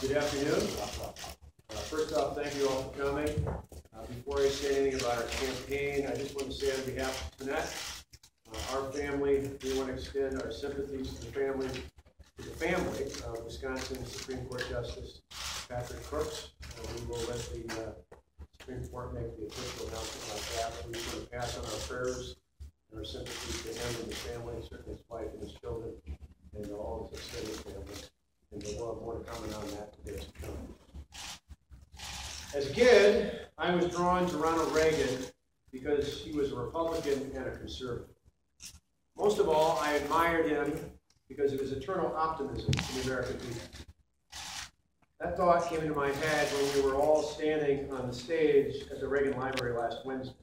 Good afternoon. First off, thank you all for coming. Before I say anything about our campaign, I just want to say on behalf of Jeanette, our family, we want to extend our sympathies to the family of Wisconsin Supreme Court Justice Patrick Crooks. We will let the Supreme Court make the official announcement like that. We just want to pass on our prayers and our sympathies to him and his family, certainly his wife and his children, and all his extended family. And we'll have more to comment on that today. As a kid, I was drawn to Ronald Reagan because he was a Republican and a conservative. Most of all, I admired him because of his eternal optimism in the American people. That thought came into my head when we were all standing on the stage at the Reagan Library last Wednesday.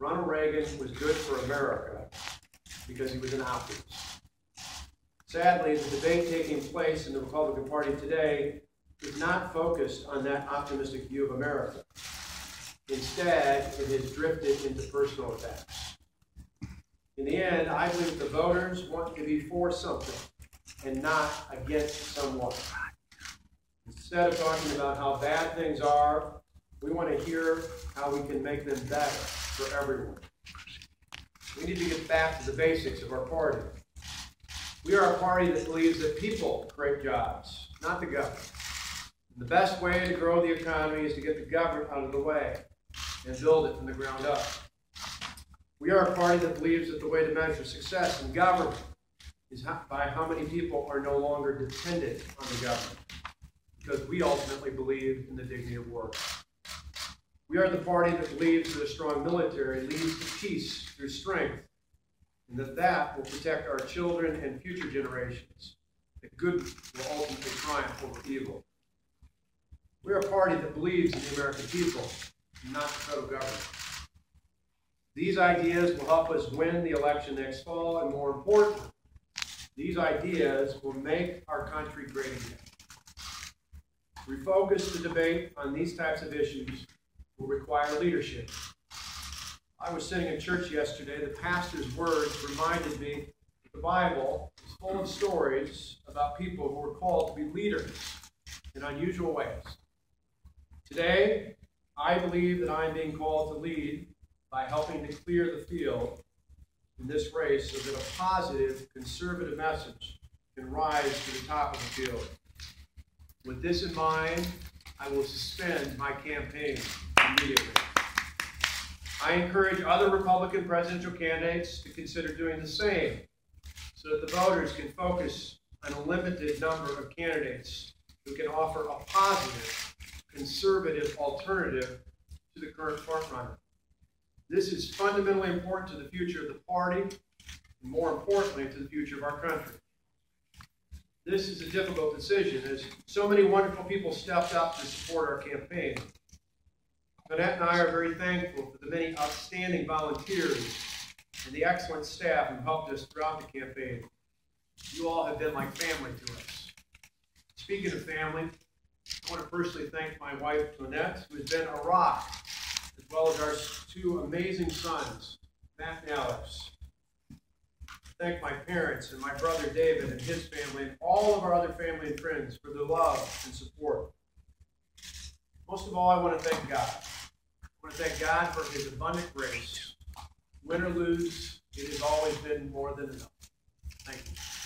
Ronald Reagan was good for America because he was an optimist. Sadly, the debate taking place in the Republican Party today is not focused on that optimistic view of America. Instead, it has drifted into personal attacks. In the end, I believe the voters want to be for something and not against someone. Instead of talking about how bad things are, we want to hear how we can make them better for everyone. We need to get back to the basics of our party. We are a party that believes that people create jobs, not the government. And the best way to grow the economy is to get the government out of the way and build it from the ground up. We are a party that believes that the way to measure success in government is by how many people are no longer dependent on the government, because we ultimately believe in the dignity of work. We are the party that believes that a strong military leads to peace through strength, and that will protect our children and future generations, that good will ultimately triumph over evil. We are a party that believes in the American people, not the federal government. These ideas will help us win the election next fall, and more importantly, these ideas will make our country great again. To refocus the debate on these types of issues will require leadership. I was sitting in church yesterday. The pastor's words reminded me that the Bible is full of stories about people who were called to be leaders in unusual ways. Today, I believe that I'm being called to lead by helping to clear the field in this race so that a positive, conservative message can rise to the top of the field. With this in mind, I will suspend my campaign immediately. I encourage other Republican presidential candidates to consider doing the same so that the voters can focus on a limited number of candidates who can offer a positive, conservative alternative to the current frontrunner. This is fundamentally important to the future of the party, and more importantly, to the future of our country. This is a difficult decision, as so many wonderful people stepped up to support our campaign. Jeanette and I are very thankful for the many outstanding volunteers and the excellent staff who helped us throughout the campaign. You all have been like family to us. Speaking of family, I want to personally thank my wife, Jeanette, who has been a rock, as well as our two amazing sons, Matt and Alex. Thank my parents and my brother David and his family and all of our other family and friends for their love and support. Most of all, I want to thank God. I want to thank God for his abundant grace. Win or lose, it has always been more than enough. Thank you.